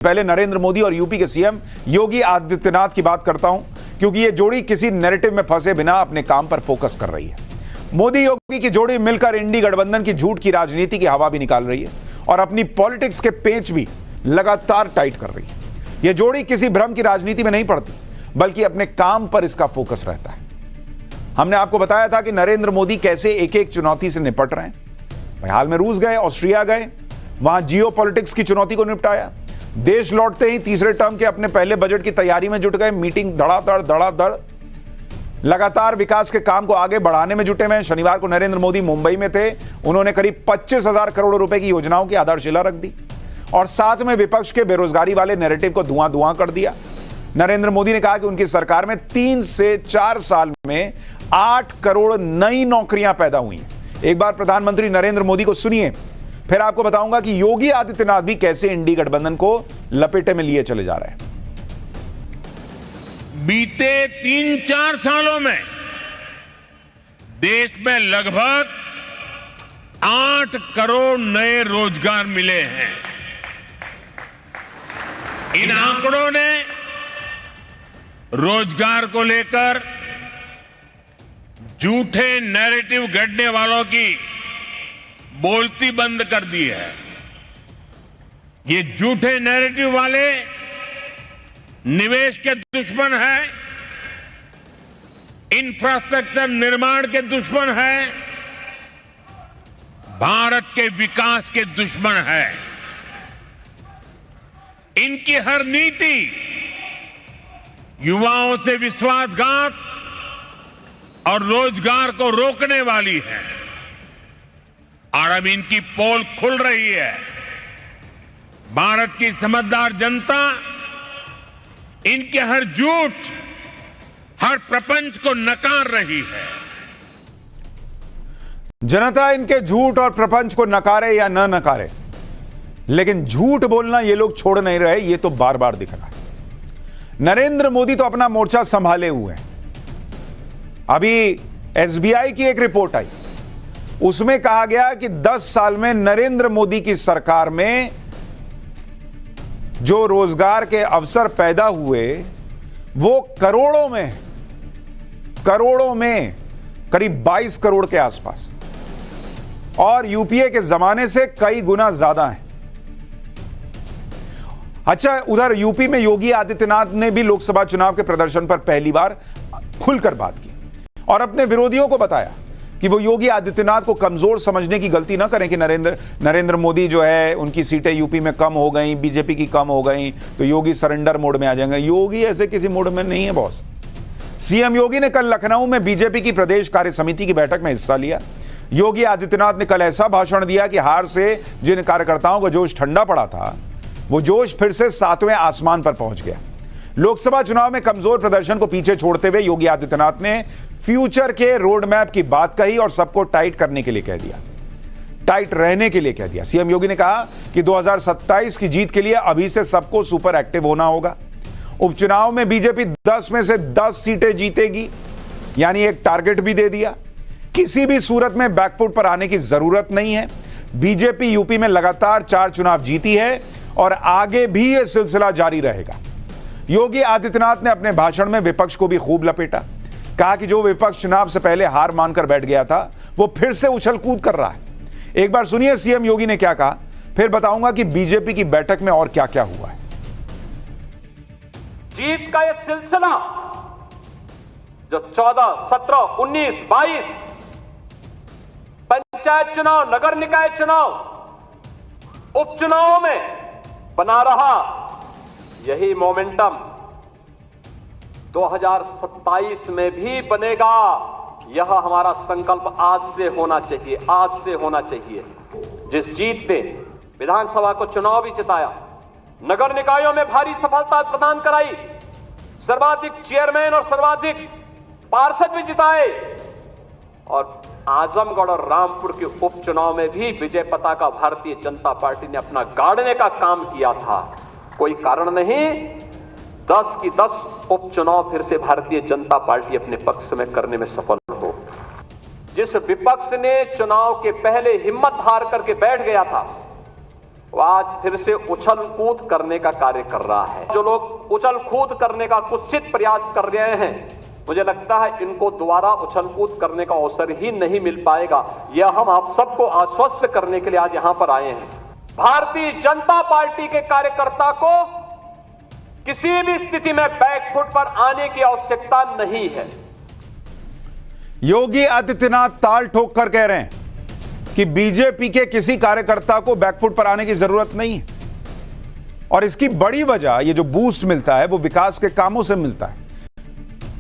पहले नरेंद्र मोदी और यूपी के सीएम योगी आदित्यनाथ की बात करता हूं, क्योंकि ये जोड़ी किसी नैरेटिव में फंसे बिना अपने काम पर फोकस कर रही है। मोदी योगी की जोड़ी मिलकर इंडी गठबंधन की झूठ की राजनीति की हवा भी निकाल रही है और अपनी पॉलिटिक्स के पेंच भी लगातार टाइट कर रही है। यह जोड़ी किसी भ्रम की राजनीति में नहीं पड़ती, बल्कि अपने काम पर इसका फोकस रहता है। हमने आपको बताया था कि नरेंद्र मोदी कैसे एक एक चुनौती से निपट रहे हैं। हाल में रूस गए, ऑस्ट्रिया गए, वहां जियो पॉलिटिक्स की चुनौती को निपटाया। देश लौटते ही तीसरे टर्म के अपने पहले बजट की तैयारी में जुट गए। मीटिंग धड़ाधड़ लगातार विकास के काम को आगे बढ़ाने में जुटे हुए। शनिवार को नरेंद्र मोदी मुंबई में थे। उन्होंने करीब 25,000 करोड़ रुपए की योजनाओं की आधारशिला रख दी और साथ में विपक्ष के बेरोजगारी वाले नैरेटिव को धुआं कर दिया। नरेंद्र मोदी ने कहा कि उनकी सरकार में 3 से 4 साल में 8 करोड़ नई नौकरियां पैदा हुई हैं। एक बार प्रधानमंत्री नरेंद्र मोदी को सुनिए, फिर आपको बताऊंगा कि योगी आदित्यनाथ भी कैसे इंडी गठबंधन को लपेटे में लिए चले जा रहे हैं। बीते 3-4 सालों में देश में लगभग 8 करोड़ नए रोजगार मिले हैं। इन आंकड़ों ने रोजगार को लेकर झूठे नैरेटिव गढ़ने वालों की बोलती बंद कर दी है। ये झूठे नैरेटिव वाले निवेश के दुश्मन हैं, इंफ्रास्ट्रक्चर निर्माण के दुश्मन हैं, भारत के विकास के दुश्मन हैं। इनकी हर नीति युवाओं से विश्वासघात और रोजगार को रोकने वाली है और अब इनकी पोल खुल रही है। भारत की समझदार जनता इनके हर झूठ, हर प्रपंच को नकार रही है। जनता इनके झूठ और प्रपंच को नकारे या न नकारे, लेकिन झूठ बोलना ये लोग छोड़ नहीं रहे। ये तो बार बार दिख रहा है। नरेंद्र मोदी तो अपना मोर्चा संभाले हुए हैं। अभी एसबीआई की एक रिपोर्ट आई, उसमें कहा गया कि 10 साल में नरेंद्र मोदी की सरकार में जो रोजगार के अवसर पैदा हुए वो करोड़ों में करीब 22 करोड़ के आसपास, और यूपीए के जमाने से कई गुना ज्यादा है। अच्छा, उधर यूपी में योगी आदित्यनाथ ने भी लोकसभा चुनाव के प्रदर्शन पर पहली बार खुलकर बात की और अपने विरोधियों को बताया कि वो योगी आदित्यनाथ को कमजोर समझने की गलती ना करें कि नरेंद्र मोदी जो है उनकी सीटें यूपी में कम हो गई, बीजेपी की कम हो गई, तो योगी सरेंडर मोड में आ जाएंगे। योगी ऐसे किसी मोड में नहीं है बॉस। सीएम योगी ने कल लखनऊ में बीजेपी की प्रदेश कार्य समिति की बैठक में हिस्सा लिया। योगी आदित्यनाथ ने कल ऐसा भाषण दिया कि हार से जिन कार्यकर्ताओं का जोश ठंडा पड़ा था, वो जोश फिर से 7वें आसमान पर पहुंच गया। लोकसभा चुनाव में कमजोर प्रदर्शन को पीछे छोड़ते हुए योगी आदित्यनाथ ने फ्यूचर के रोड मैप की बात कही और सबको टाइट करने के लिए कह दिया, टाइट रहने के लिए कह दिया। सीएम योगी ने कहा कि 2027 की जीत के लिए अभी से सबको सुपर एक्टिव होना होगा। उपचुनाव में बीजेपी 10 में से 10 सीटें जीतेगी, यानी एक टारगेट भी दे दिया। किसी भी सूरत में बैकफुट पर आने की जरूरत नहीं है। बीजेपी यूपी में लगातार 4 चुनाव जीती है और आगे भी यह सिलसिला जारी रहेगा। योगी आदित्यनाथ ने अपने भाषण में विपक्ष को भी खूब लपेटा। कहा कि जो विपक्ष चुनाव से पहले हार मानकर बैठ गया था, वो फिर से उछल कूद कर रहा है। एक बार सुनिए सीएम योगी ने क्या कहा, फिर बताऊंगा कि बीजेपी की बैठक में और क्या क्या हुआ है। जीत का यह सिलसिला जो 14, 17, 19, 22 पंचायत चुनाव, नगर निकाय चुनाव, उपचुनावों में बना रहा, यही मोमेंटम 2027 में भी बनेगा। यह हमारा संकल्प आज से होना चाहिए, आज से होना चाहिए। जिस जीत ने विधानसभा को चुनाव भी जिताया, नगर निकायों में भारी सफलता प्रदान कराई, सर्वाधिक चेयरमैन और सर्वाधिक पार्षद भी जिताए, और आजमगढ़ और रामपुर के उपचुनाव में भी विजय पताका भारतीय जनता पार्टी ने अपना गाड़ने का काम किया था। कोई कारण नहीं 10 की 10 उपचुनाव फिर से भारतीय जनता पार्टी अपने पक्ष में करने में सफल हो। जिस विपक्ष ने चुनाव के पहले हिम्मत हार करके बैठ गया था, वो आज फिर से उछल कूद करने का कार्य कर रहा है। जो लोग उछल कूद करने का कुत्सित प्रयास कर रहे हैं, मुझे लगता है इनको दोबारा उछल कूद करने का अवसर ही नहीं मिल पाएगा। यह हम आप सबको आश्वस्त करने के लिए आज यहां पर आए हैं। भारतीय जनता पार्टी के कार्यकर्ता को किसी भी स्थिति में बैकफुट पर आने की आवश्यकता नहीं है। योगी आदित्यनाथ ताल ठोक कर कह रहे हैं कि बीजेपी के किसी कार्यकर्ता को बैकफुट पर आने की जरूरत नहीं है, और इसकी बड़ी वजह ये जो बूस्ट मिलता है वो विकास के कामों से मिलता है।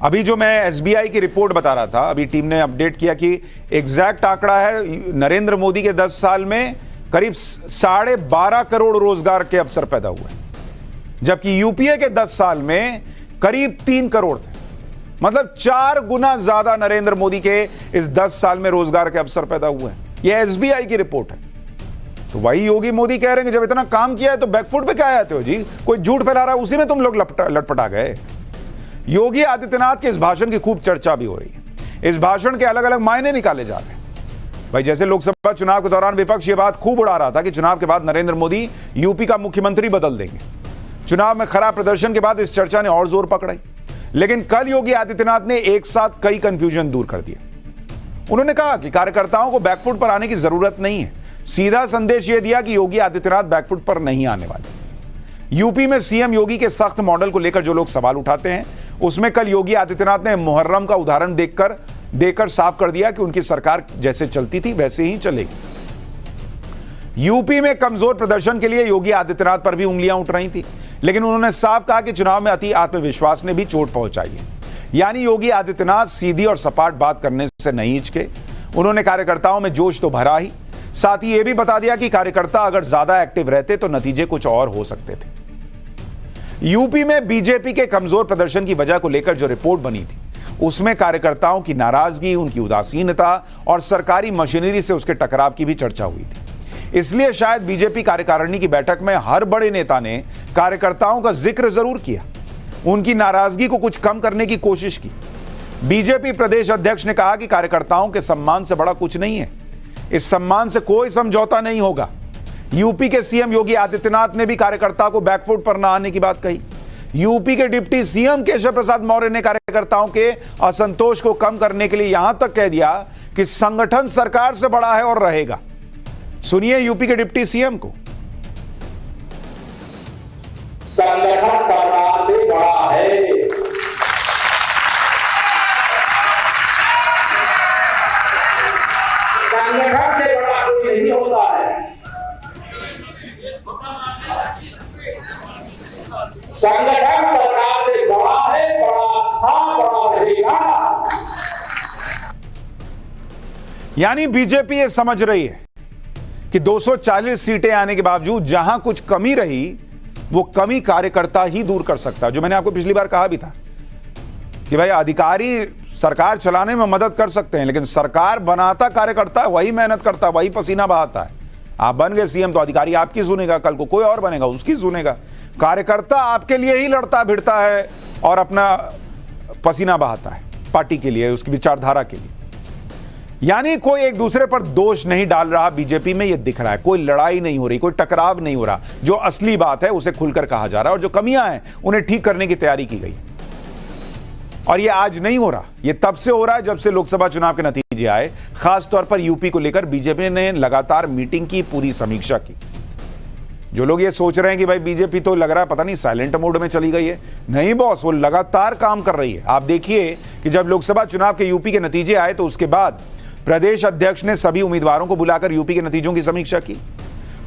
अभी जो मैं एसबीआई की रिपोर्ट बता रहा था, अभी टीम ने अपडेट किया कि एग्जैक्ट आंकड़ा है, नरेंद्र मोदी के 10 साल में करीब 12.5 करोड़ रोजगार के अवसर पैदा हुए, जबकि यूपीए के 10 साल में करीब 3 करोड़ थे। मतलब 4 गुना ज्यादा नरेंद्र मोदी के इस 10 साल में रोजगार के अवसर पैदा हुए हैं। यह एसबीआई की रिपोर्ट है। तो वही योगी मोदी कह रहे हैं कि जब इतना काम किया है तो बैकफुट पे क्या आते हो जी, कोई झूठ फैला रहा है उसी में तुम लोग लटपटा गए। योगी आदित्यनाथ के इस भाषण की खूब चर्चा भी हो रही है। इस भाषण के अलग अलग मायने निकाले जा रहे हैं। भाई जैसे लोकसभा चुनाव के दौरान विपक्ष ये बात खूब उड़ा रहा था कि चुनाव के बाद नरेंद्र मोदी यूपी का मुख्यमंत्री बदल देंगे। चुनाव में खराब प्रदर्शन के बाद इस चर्चा ने और जोर पकड़ाई, लेकिन कल योगी आदित्यनाथ ने एक साथ कई कंफ्यूजन दूर कर दिए। उन्होंने कहा कि कार्यकर्ताओं को बैकफुट पर आने की जरूरत नहीं है। सीधा संदेश यह दिया कि योगी आदित्यनाथ बैकफुट पर नहीं आने वाले। यूपी में सीएम योगी के सख्त मॉडल को लेकर जो लोग सवाल उठाते हैं, उसमें कल योगी आदित्यनाथ ने मुहर्रम का उदाहरण देकर साफ कर दिया कि उनकी सरकार जैसे चलती थी वैसे ही चलेगी। यूपी में कमजोर प्रदर्शन के लिए योगी आदित्यनाथ पर भी उंगलियां उठ रही थी, लेकिन उन्होंने साफ कहा कि चुनाव में अति आत्मविश्वास ने भी चोट पहुंचाई है। यानी योगी आदित्यनाथ सीधी और सपाट बात करने से नहीं हिचके। उन्होंने कार्यकर्ताओं में जोश तो भरा ही, साथ ही यह भी बता दिया कि कार्यकर्ता अगर ज्यादा एक्टिव रहते तो नतीजे कुछ और हो सकते थे। यूपी में बीजेपी के कमजोर प्रदर्शन की वजह को लेकर जो रिपोर्ट बनी थी, उसमें कार्यकर्ताओं की नाराजगी, उनकी उदासीनता और सरकारी मशीनरी से उसके टकराव की भी चर्चा हुई थी। इसलिए शायद बीजेपी कार्यकारिणी की बैठक में हर बड़े नेता ने कार्यकर्ताओं का जिक्र जरूर किया, उनकी नाराजगी को कुछ कम करने की कोशिश की। बीजेपी प्रदेश अध्यक्ष ने कहा कि कार्यकर्ताओं के सम्मान से बड़ा कुछ नहीं है, इस सम्मान से कोई समझौता नहीं होगा। यूपी के सीएम योगी आदित्यनाथ ने भी कार्यकर्ता को बैकफुट पर न आने की बात कही। यूपी के डिप्टी सीएम केशव प्रसाद मौर्य ने कार्यकर्ताओं के असंतोष को कम करने के लिए यहां तक कह दिया कि संगठन सरकार से बड़ा है और रहेगा। सुनिए यूपी के डिप्टी सीएम को। संगठन सरकार से बड़ा है। संगठन से बड़ा कोई नहीं होता है। संगठन सरकार से बड़ा है, बड़ा था, बड़ा रहेगा। यानी बीजेपी ये समझ रही है कि 240 सीटें आने के बावजूद जहां कुछ कमी रही, वो कमी कार्यकर्ता ही दूर कर सकता है। जो मैंने आपको पिछली बार कहा भी था कि भाई अधिकारी सरकार चलाने में मदद कर सकते हैं, लेकिन सरकार बनाता कार्यकर्ता है, वही मेहनत करता है, वही पसीना बहाता है। आप बन गए सीएम तो अधिकारी आपकी सुनेगा, कल को कोई और बनेगा उसकी सुनेगा। कार्यकर्ता आपके लिए ही लड़ता भिड़ता है और अपना पसीना बहाता है पार्टी के लिए, उसकी विचारधारा के लिए। यानी कोई एक दूसरे पर दोष नहीं डाल रहा, बीजेपी में यह दिख रहा है। कोई लड़ाई नहीं हो रही, कोई टकराव नहीं हो रहा। जो असली बात है उसे खुलकर कहा जा रहा है और जो कमियां हैं उन्हें ठीक करने की तैयारी की गई। और यह आज नहीं हो रहा, यह तब से हो रहा है जब से लोकसभा चुनाव के नतीजे आए। खासतौर पर यूपी को लेकर बीजेपी ने लगातार मीटिंग की, पूरी समीक्षा की। जो लोग ये सोच रहे हैं कि भाई बीजेपी तो लग रहा है पता नहीं साइलेंट मोड में चली गई है, नहीं बॉस, वो लगातार काम कर रही है। आप देखिए कि जब लोकसभा चुनाव के यूपी के नतीजे आए तो उसके बाद प्रदेश अध्यक्ष ने सभी उम्मीदवारों को बुलाकर यूपी के नतीजों की समीक्षा की।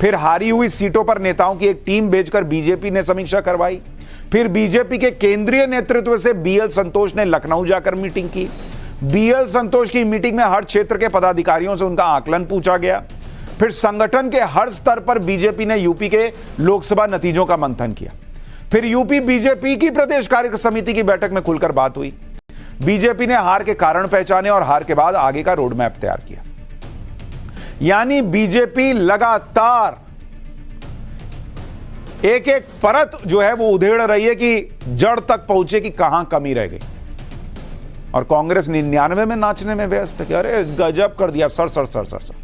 फिर हारी हुई सीटों पर नेताओं की एक टीम भेजकर बीजेपी ने समीक्षा करवाई। फिर बीजेपी के केंद्रीय नेतृत्व से बीएल संतोष ने लखनऊ जाकर मीटिंग की। बीएल संतोष की मीटिंग में हर क्षेत्र के पदाधिकारियों से उनका आकलन पूछा गया। फिर संगठन के हर स्तर पर बीजेपी ने यूपी के लोकसभा नतीजों का मंथन किया। फिर यूपी बीजेपी की प्रदेश कार्य समिति की बैठक में खुलकर बात हुई। बीजेपी ने हार के कारण पहचाने और हार के बाद आगे का रोड मैप तैयार किया। यानी बीजेपी लगातार एक एक परत जो है वो उधेड़ रही है कि जड़ तक पहुंचे कि कहां कमी रह गई। और कांग्रेस 99 में नाचने में व्यस्त है कि अरे गजब कर दिया, sir sir sir sir sir.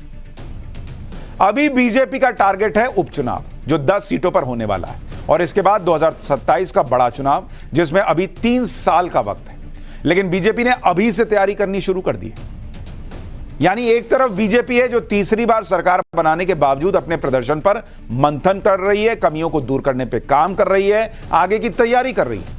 अभी बीजेपी का टारगेट है उपचुनाव, जो 10 सीटों पर होने वाला है, और इसके बाद 2027 का बड़ा चुनाव, जिसमें अभी 3 साल का वक्त है। लेकिन बीजेपी ने अभी से तैयारी करनी शुरू कर दी है। यानी एक तरफ बीजेपी है जो तीसरी बार सरकार बनाने के बावजूद अपने प्रदर्शन पर मंथन कर रही है, कमियों को दूर करने पर काम कर रही है, आगे की तैयारी कर रही है।